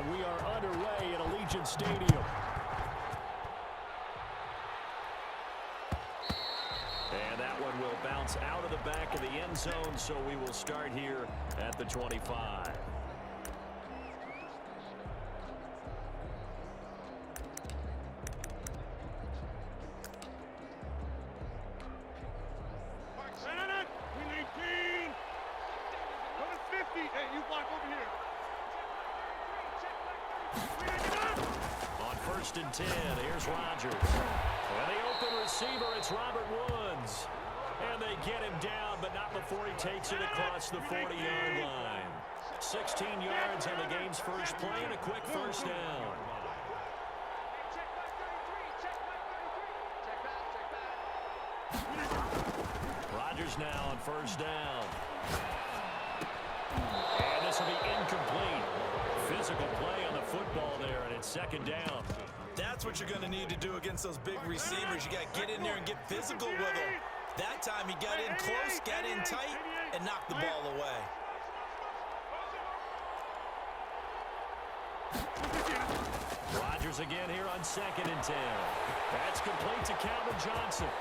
And we are underway at Allegiant Stadium. And that one will bounce out of the back of the end zone, so we will start here at the 25. First and 10, here's Rodgers. And the open receiver, it's Robert Woods. And they get him down, but not before he takes it across the 40-yard line. 16 yards on the game's first play and a quick first down. Rodgers now on first down. And this will be incomplete. Physical play on the football there, and it's second down. That's what you're going to need to do against those big receivers. You got to get in there and get physical with them. That time he got in close, got in tight, and knocked the ball away. Rodgers again here on second and 10. That's complete to Calvin Johnson.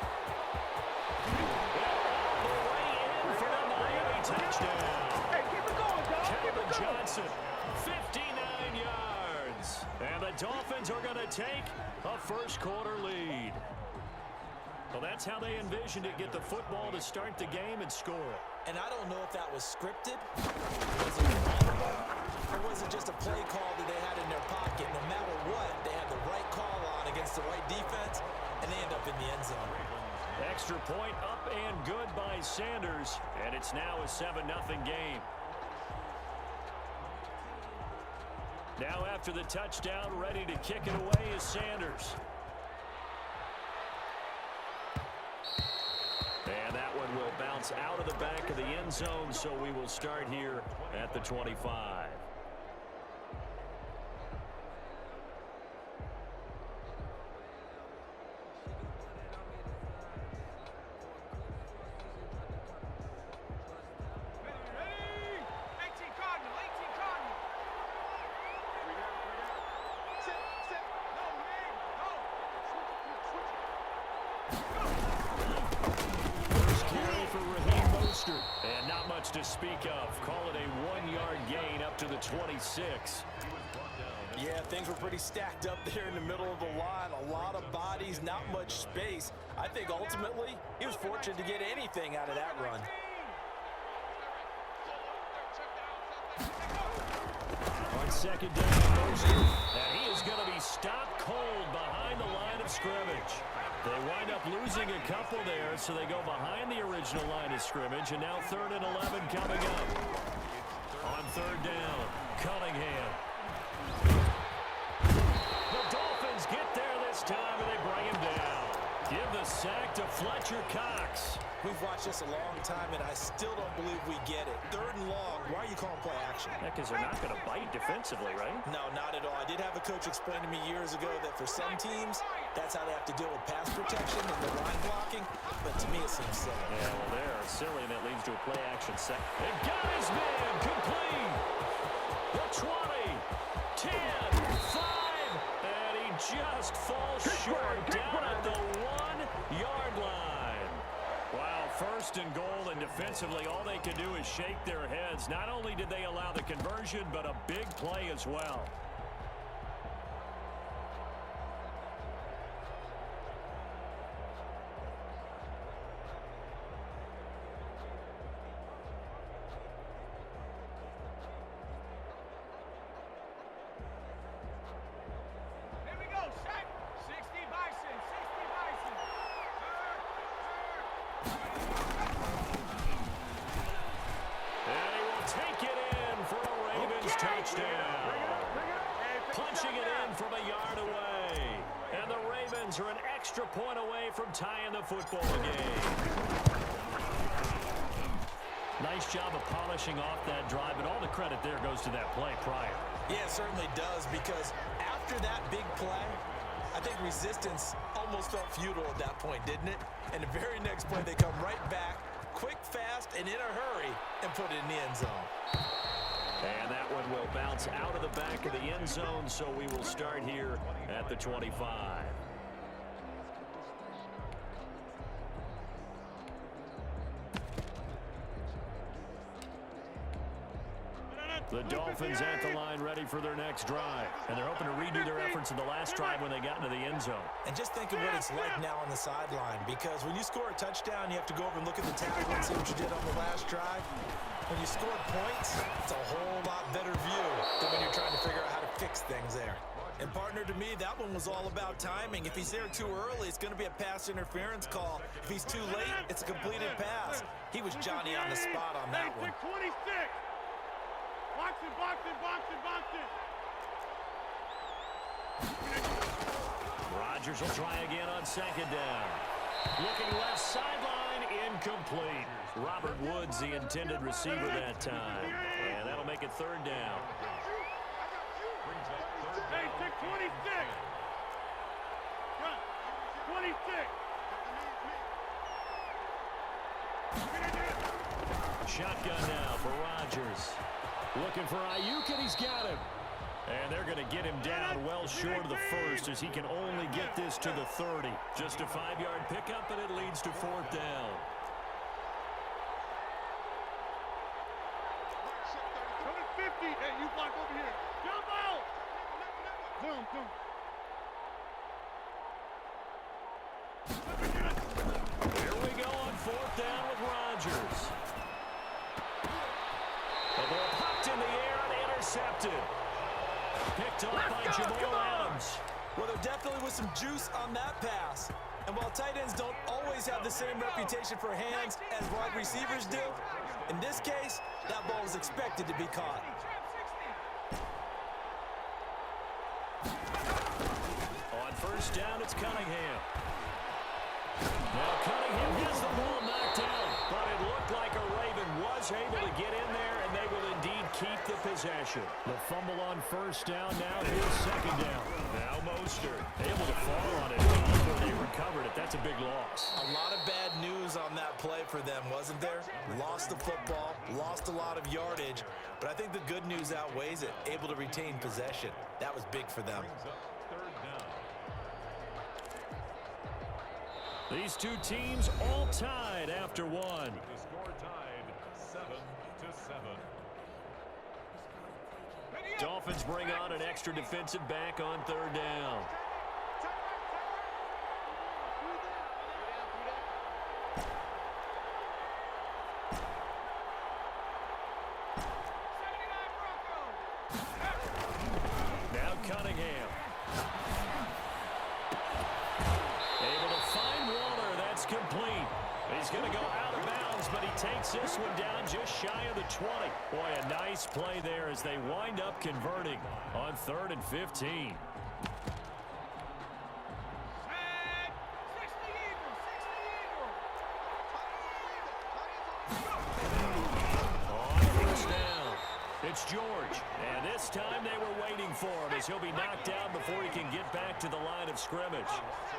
All the way in for the Miami touchdown. Hey, keep it going, dog. Calvin Johnson, 59 yards. And the Dolphins are going to take a first-quarter lead. Well, that's how they envisioned it, get the football to start the game and score. And I don't know if that was scripted, was it audible, or was it just a play call that they had in their pocket? No matter what, they had the right call on against the right defense, and they end up in the end zone. Extra point up and good by Sanders, and it's now a 7-0 game. Now after the touchdown, ready to kick it away is Sanders. And that one will bounce out of the back of the end zone, so we will start here at the 25. And not much to speak of. Call it a 1-yard gain up to the 26. Yeah, things were pretty stacked up there in the middle of the line. A lot of bodies, not much space. I think ultimately he was fortunate to get anything out of that run. On second down, Mostert. And he is going to be stopped cold behind the line of scrimmage. They wind up losing a couple there, so they go behind the original line of scrimmage, and now 3rd and 11 coming up. On third down, Cunningham. The Dolphins get there this time, and they bring him down. Give the sack to Fletcher Cox. We've watched this a long time, and I still don't believe we get it. 3rd and long, why are you calling play action? Yeah, because they're not going to bite defensively, right? No, not at all. I did have a coach explain to me years ago that for some teams, that's how they have to deal with pass protection and the line blocking, but to me it seems silly. Yeah, well, they're silly, and that leads to a play action set. They got his man complete. The 20, 10, 5, and he just falls short down at the 1-yard line. Wow, 1st and goal, and defensively all they can do is shake their heads. Not only did they allow the conversion, but a big play as well. Take it in for a Ravens touchdown. Punching it in from a yard away. And the Ravens are an extra point away from tying the football game. Nice job of polishing off that drive, but all the credit there goes to that play prior. Yeah, it certainly does, because after that big play, I think resistance almost felt futile at that point, didn't it? And the very next play, they come right back, quick, fast, and in a hurry, and put it in the end zone. And that one will bounce out of the back of the end zone, so we will start here at the 25. The Dolphins at the line ready for their next drive. And they're hoping to redo their efforts in the last drive when they got into the end zone. And just think of what it's like now on the sideline, because when you score a touchdown, you have to go over and look at the tackle and see what you did on the last drive. When you score points, it's a whole lot better view than when you're trying to figure out how to fix things there. And partner, to me, that one was all about timing. If he's there too early, it's going to be a pass interference call. If he's too late, it's a completed pass. He was Johnny on the spot on that one. 26. Box it, box it, box it, box it. Rodgers will try again on second down. Looking left sideline, incomplete. Robert Woods, the intended receiver that time. And that'll make it third down. Hey, take 26. 26. Shotgun now for Rodgers. Looking for Ayuk, and he's got him. And they're going to get him down well short of the first, as he can only get this to the 30. Just a 5-yard pickup, and it leads to fourth down. Coming 50. Hey, you block over here. Jump out. Boom, boom. Here we go on fourth down with Rodgers. The ball popped in the air and intercepted. Picked off by Jamal Adams. Well, there definitely was some juice on that pass. And while tight ends don't always have the same reputation for hands as wide receivers do, in this case, that ball was expected to be caught. On first down, it's Cunningham. Now Cunningham has the ball knocked down, but it looked like a Raven was able to get in there, and they will indeed keep the possession. The fumble on first down, now here's second down. Now Mostert able to fall on it before they recovered it. That's a big loss. A lot of bad news on that play for them, wasn't there? Lost the football, lost a lot of yardage, but I think the good news outweighs it. Able to retain possession. That was big for them. These two teams all tied after one. The score tied 7-7. Dolphins bring on an extra defensive back on third down. Now Cunningham. Able to find Waller. That's complete. He's going to go out of bounds, but he takes this one down just shy of the 20. Boy, a nice play there as they wind up converting on 3rd and 15. On first down, it's George. And this time they were waiting for him, as he'll be knocked down before he can get back to the line of scrimmage.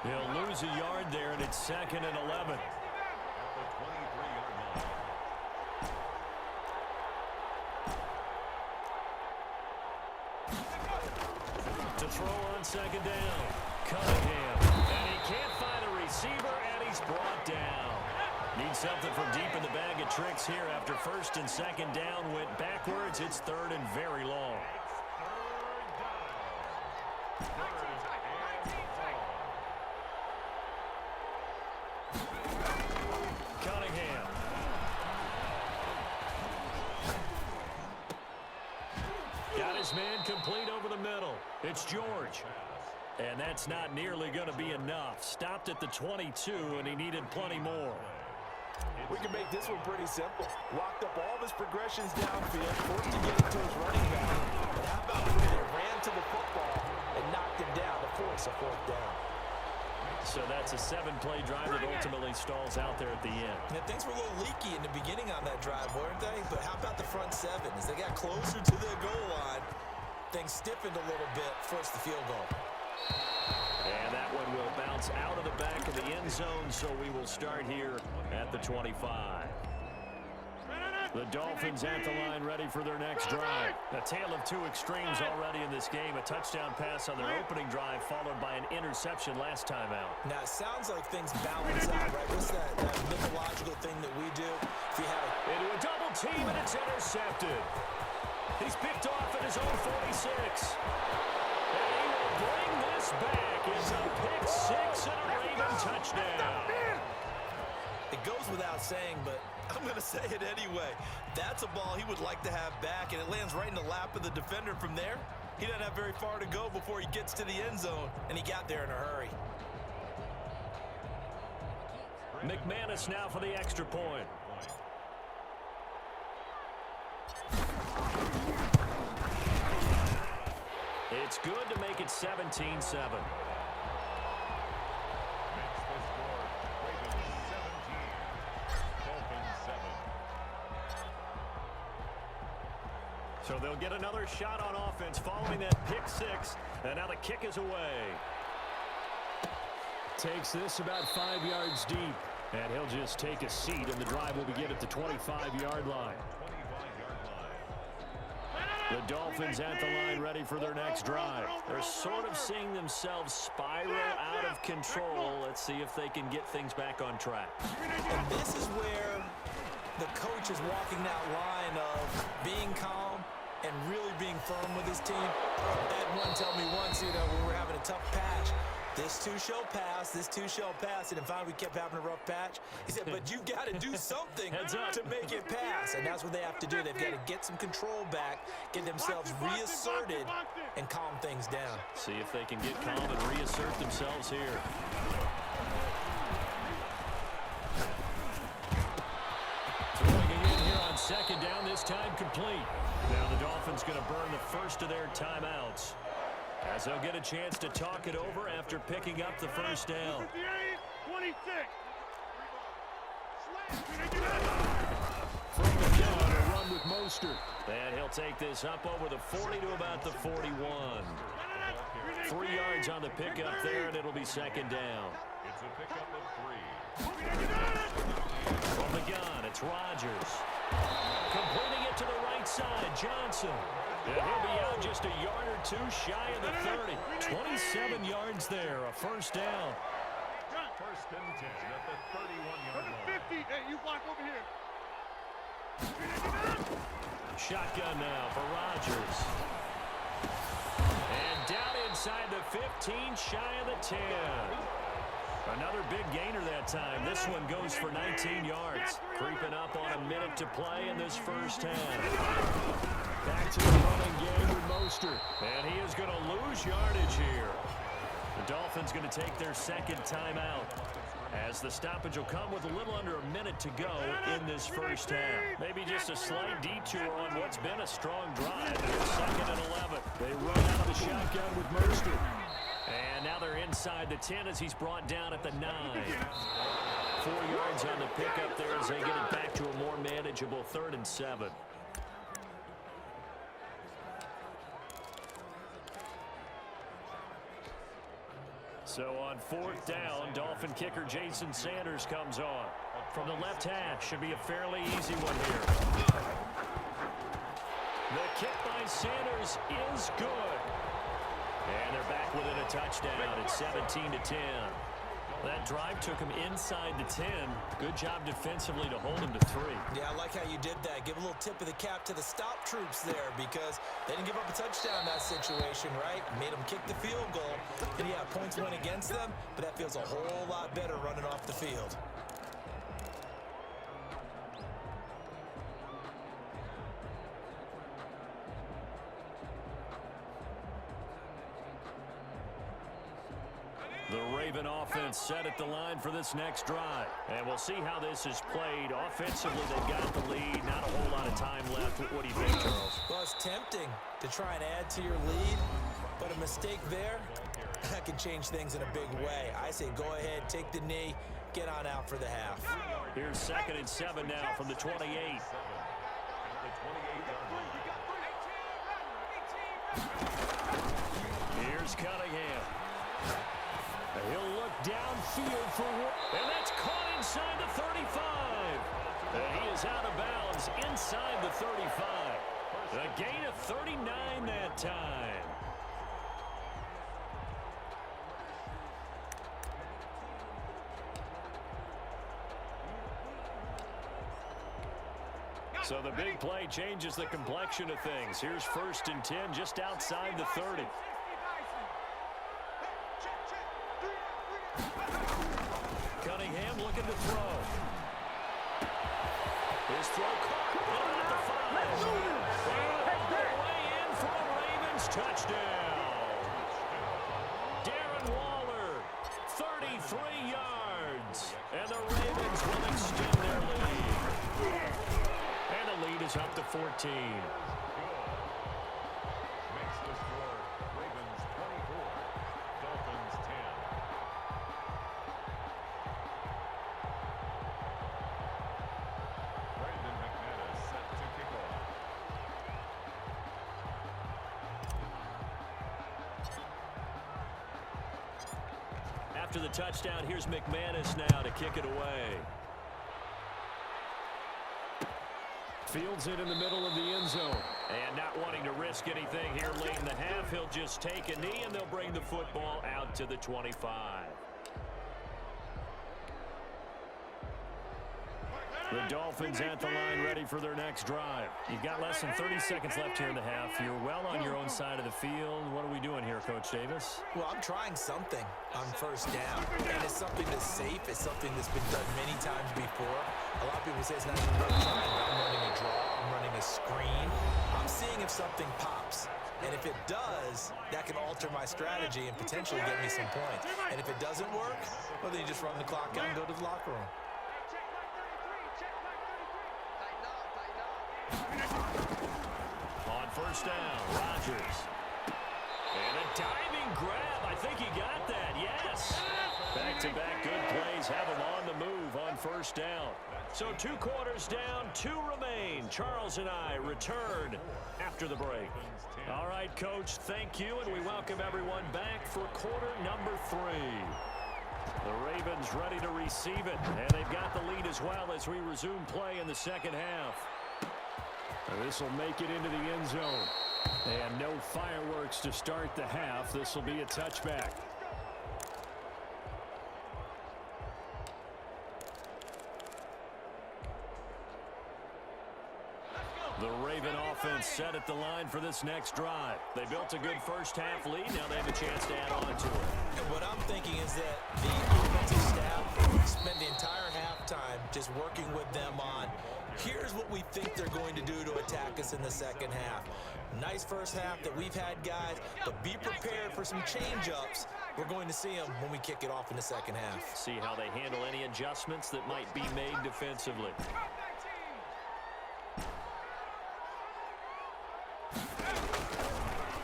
He'll lose a yard there, and it's 2nd and 11. To throw on second down, Cunningham. And he can't find a receiver, and he's brought down. Needs something from deep in the bag of tricks here after 1st and 2nd down went backwards. It's 3rd and very long. Cunningham. Got his man complete over the middle. It's George. And that's not nearly going to be enough. Stopped at the 22, and he needed plenty more. We can make this one pretty simple. Locked up all of his progressions downfield, forced to get it to his running back. But how about when they ran to the football and knocked him down to force a 4th down? So that's a 7-play drive that ultimately stalls out there at the end. Yeah, things were a little leaky in the beginning on that drive, weren't they? But how about the front 7? As they got closer to their goal line, things stiffened a little bit, forced the field goal. And that one will bounce out of the back of the end zone, so we will start here at the 25. The Dolphins at the line ready for their next drive. A tale of two extremes already in this game. A touchdown pass on their opening drive followed by an interception last time out. Now, it sounds like things balance out, right? What's that mythological thing that we do? If you have into a double team, and it's intercepted. He's picked off at his own 46. And he will bring this back. It's a pick six and a Raven touchdown. It goes without saying, but I'm going to say it anyway. That's a ball he would like to have back, and it lands right in the lap of the defender from there. He doesn't have very far to go before he gets to the end zone, and he got there in a hurry. McManus now for the extra point. It's good to make it 17-7. So they'll get another shot on offense following that pick six. And now the kick is away. Takes this about 5 yards deep. And he'll just take a seat, and the drive will begin at the 25-yard line. The Dolphins at the line ready for their next drive. They're sort of seeing themselves spiral out of control. Let's see if they can get things back on track. And this is where the coach is walking that line of being calm and really being firm with his team. Ed one told me once, when we were having a tough patch, this too shall pass, this too shall pass. And finally we kept having a rough patch. He said, but you got to do something to make it pass. And that's what they have to do. They've got to get some control back, get themselves reasserted, and calm things down. See if they can get calm and reassert themselves here. Throwing it in here on second down, this time complete. Now the Dolphins going to burn the first of their timeouts, as they'll get a chance to talk it over after picking up the first down. From the gun, a run with Mostert. And he'll take this up over the 40 to about the 41. 3 yards on the pickup there, and it'll be second down. It's a pickup of 3. From the gun, it's Rodgers. Completing it to the right side, Johnson. And he'll be out just a yard or two shy of the 30. 27 yards there, a first down. First and 10 at the 31-yard line. 50. Hey, you block over here. Shotgun now for Rodgers. And down inside the 15, shy of the 10. Another big gainer that time. This one goes for 19 yards. Creeping up on a minute to play in this first half. Back to the running game with Mostert. And he is going to lose yardage here. The Dolphins going to take their second timeout, as the stoppage will come with a little under a minute to go in this first half. Maybe just a slight detour on what's been a strong drive. Second and 11. They run out of the shotgun with Mostert. And now they're inside the 10 as he's brought down at the 9. 4 yards on the pickup there as they get it back to a more manageable 3rd and 7. So on 4th down, Dolphin kicker Jason Sanders comes on. From the left hash, should be a fairly easy one here. The kick by Sanders is good. And they're back within a touchdown at 17-10. That drive took him inside the 10. Good job defensively to hold him to 3. Yeah, I like how you did that. Give a little tip of the cap to the stop troops there, because they didn't give up a touchdown in that situation, right? Made them kick the field goal. And yeah, points went against them, but that feels a whole lot better running off the field. The Raven offense set at the line for this next drive. And we'll see how this is played. Offensively, they've got the lead. Not a whole lot of time left. What do you think, Charles? Well, it's tempting to try and add to your lead, but a mistake there, that can change things in a big way. I say go ahead, take the knee, get on out for the half. Here's 2nd and 7 now from the 28. Here's Cunningham. He'll look downfield for one, and that's caught inside the 35. And he is out of bounds is inside the 35. A gain of 39 that time. So the big play changes the complexion of things. Here's 1st and 10 just outside the 30. Cunningham looking to throw. His throw caught. At the 5. Way in for a Ravens touchdown. Darren Waller, 33 yards. And the Ravens will extend their lead. And the lead is up to 14. Makes the score Ravens 24, Dolphins 10. Brandon McManus set to kick off. After the touchdown, here's McManus now to kick it away. Fields it in the middle of the end zone. And not wanting to risk anything here late in the half, he'll just take a knee and they'll bring the football out to the 25. The Dolphins at the line ready for their next drive. You've got less than 30 seconds left here in the half. You're well on your own side of the field. What are we doing here, Coach Davis? Well, I'm trying something on 1st down, and it's something that's safe. It's something that's been done many times before. A lot of people say it's not even really trying, but I'm running a draw. I'm running a screen. I'm seeing if something pops. And if it does, that can alter my strategy and potentially get me some points. And if it doesn't work, well, then you just run the clock out and go to the locker room. On 1st down, Rodgers. And a diving grab. I think he got that. Yes. Back-to-back good plays have him on the move on 1st down. So 2 quarters down, 2 remain. Charles and I return after the break. All right, Coach, thank you, and we welcome everyone back for quarter number 3. The Ravens ready to receive it, and they've got the lead as well as we resume play in the second half. This will make it into the end zone. And no fireworks to start the half. This will be a touchback. The Raven offense set at the line for this next drive. They built a good first half lead. Now they have a chance to add on to it. And what I'm thinking is that the offensive staff spent the entire halftime just working with them on, here's what we think they're going to do to attack us in the second half. Nice first half that we've had, guys, but be prepared for some change-ups. We're going to see them when we kick it off in the second half. See how they handle any adjustments that might be made defensively.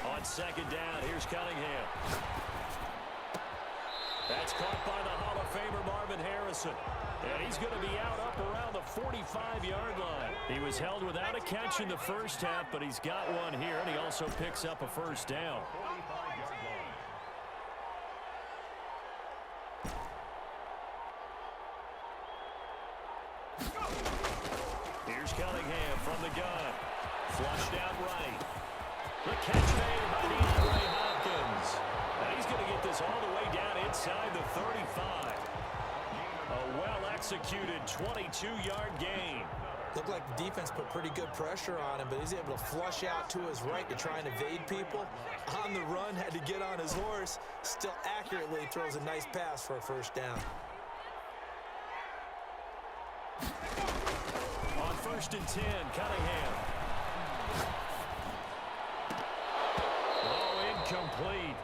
On 2nd down, here's Cunningham. That's caught by the Hall of Famer Marvin Harrison. And he's going to be out up around the 45-yard line. He was held without a catch in the first half, but he's got one here, and he also picks up a 1st down. Here's Cunningham from the gun. Flushed out right. The catch made by DeAndre Hopkins. And he's going to get this all the way down inside the 35. A well-executed 22-yard gain. Looked like the defense put pretty good pressure on him, but he's able to flush out to his right to try and evade people. On the run, had to get on his horse. Still accurately throws a nice pass for a 1st down. On 1st and 10, Cunningham. Oh, incomplete.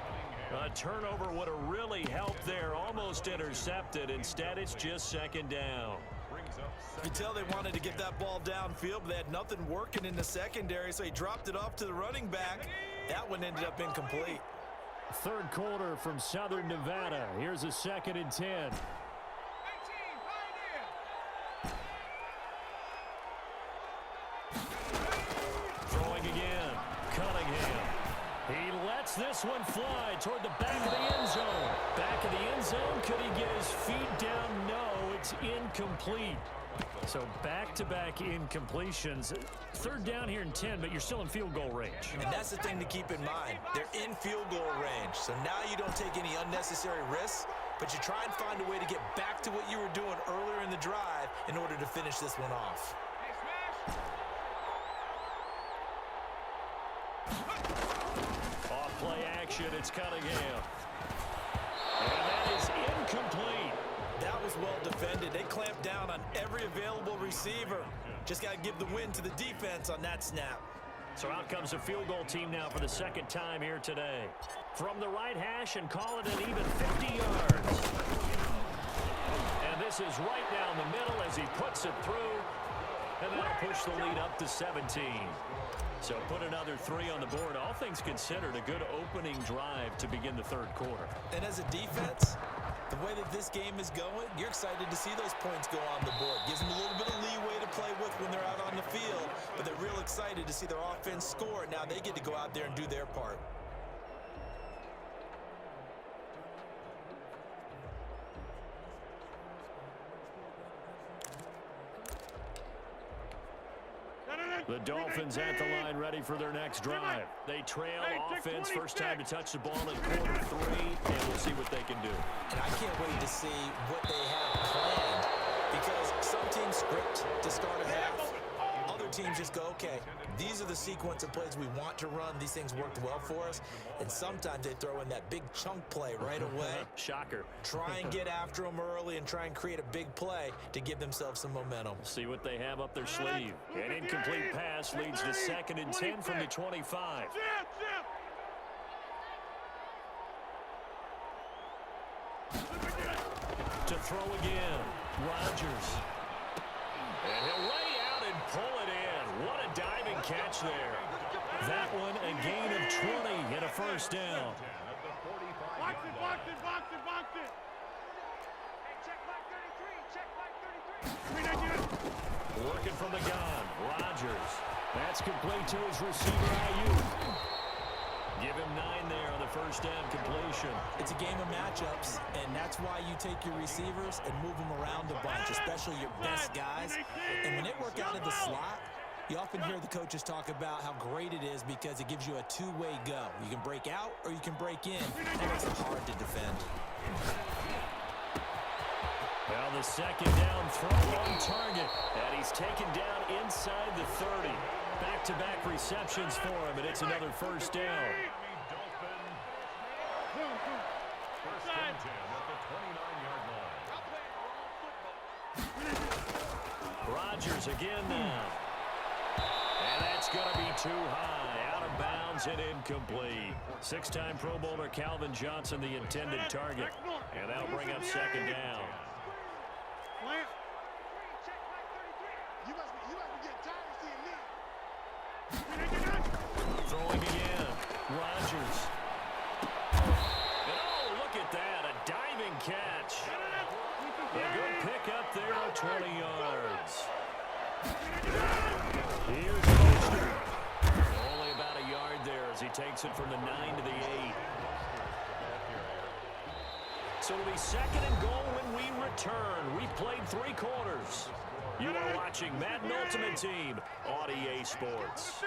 A turnover would have really helped there. Almost intercepted. Instead, it's just 2nd down. You tell they wanted to get that ball downfield, but they had nothing working in the secondary, so he dropped it off to the running back. That one ended up incomplete. 3rd quarter from Southern Nevada. Here's a 2nd and 10. Throwing again. Cunningham. He lets this one fly toward the back of the end zone. Back of the end zone. Could he get his feet down? No, it's incomplete. So back-to-back incompletions. Third down here in 10, but you're still in field goal range. And that's the thing to keep in mind. They're in field goal range. So now you don't take any unnecessary risks, but you try and find a way to get back to what you were doing earlier in the drive in order to finish this one off. Off play action, it's Cunningham. And that is incomplete. That was well defended. They clamped down on every available receiver. Just got to give the win to the defense on that snap. So out comes a field goal team now for the second time here today. From the right hash and call it an even 50 yards. And this is right down the middle as he puts it through. And that'll push the lead up to 17. So put another 3 on the board. All things considered, a good opening drive to begin the third quarter. And as a defense, the way that this game is going, you're excited to see those points go on the board. Gives them a little bit of leeway to play with when they're out on the field, but they're real excited to see their offense score. Now they get to go out there and do their part. The Dolphins at the line ready for their next drive. They trail offense, first time to touch the ball in quarter 3, and we'll see what they can do. And I can't wait to see what they have planned, because some teams script to start a half. Other teams just go, okay, these are the sequence of plays we want to run. These things worked well for us. And sometimes they throw in that big chunk play right away. Shocker. Try and get after them early and try and create a big play to give themselves some momentum. See what they have up their sleeve. An incomplete pass leads to 2nd and 10 from the 25. To throw again, Rodgers. And he'll lay out and pull it in. What a diving catch there. That one, a gain of 20 and a first down. Box it, box it, box it, box it. Working from the gun, Rodgers. That's complete to his receiver, Ayuk. Give him 9 there on the first down completion. It's a game of matchups, and that's why you take your receivers and move them around a bunch, especially your best guys. And when they work out of the slot, you often hear the coaches talk about how great it is because it gives you a two-way go. You can break out or you can break in. That makes it hard to defend. Well, the second down throw on target. And he's taken down inside the 30. Back-to-back receptions for him, and it's another first down. First and 10 at the 29-yard line. Rodgers again now. And that's going to be too high. Out of bounds and incomplete. 6-time Pro Bowler Calvin Johnson, the intended target. And that'll bring up second down. You must be getting tired of seeing me. Throwing again. Rodgers. And oh, look at that. A diving catch. A good pickup there at 20 yards. Here's Mostert. Only about a yard there as he takes it from the 9 to the 8. So it'll be 2nd and goal when we return. We played 3 quarters. You are watching Madden Ultimate Team on EA Sports.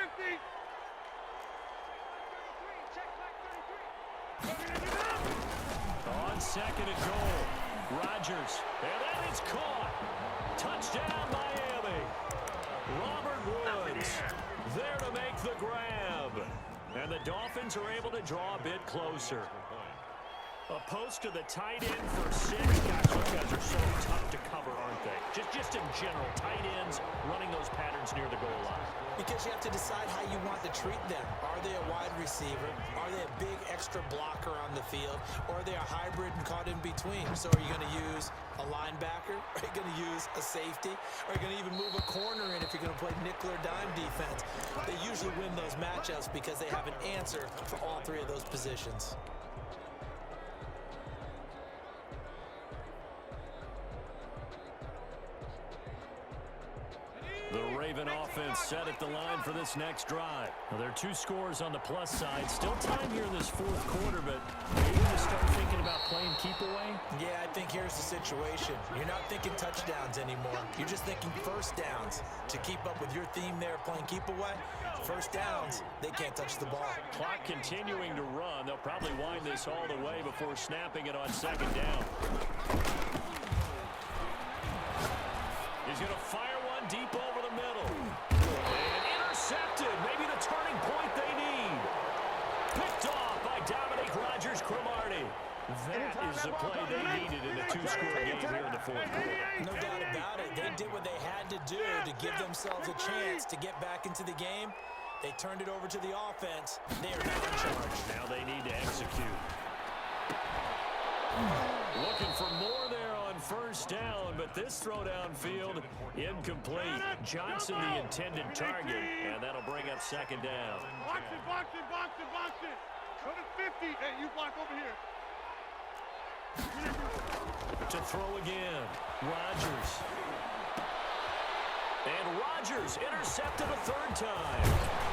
On 2nd and goal, Rodgers, and that is caught. Touchdown, Miami. Robert Woods there to make the grab. And the Dolphins are able to draw a bit closer. A post to the tight end for 6. Gosh, those guys are so tough to cover, aren't they? Just in general, tight ends running those patterns near the goal line. Because you have to decide how you want to treat them. Are they a wide receiver? Are they a big extra blocker on the field? Or are they a hybrid and caught in between? So are you going to use a linebacker? Are you going to use a safety? Are you going to even move a corner in if you're going to play nickel or dime defense? They usually win those matchups because they have an answer for all 3 of those positions. The Ravens even offense set at the line for this next drive. Well, there are 2 scores on the plus side. Still time here in this 4th quarter, but maybe to start thinking about playing keep away? Yeah, I think here's the situation. You're not thinking touchdowns anymore. You're just thinking first downs. To keep up with your theme there, playing keep away, first downs, they can't touch the ball. Clock continuing to run. They'll probably wind this all the way before snapping it on 2nd down. He's going to fire one deep over the middle. And intercepted. Maybe the turning point they need. Picked off by Dominique Rodgers-Cromartie. That is the play they needed in a 2-score game here in the 4th quarter. No doubt about it. They did what they had to do to give themselves a chance to get back into the game. They turned it over to the offense. They are now in charge. Now they need to execute. Looking for more there on 1st down, but this throw downfield incomplete. Johnson the intended target, and that'll bring up 2nd down. Box it, box it, box it, box it. Go to 50. Hey, you block over here. To throw again, Rodgers. And Rodgers intercepted a 3rd time.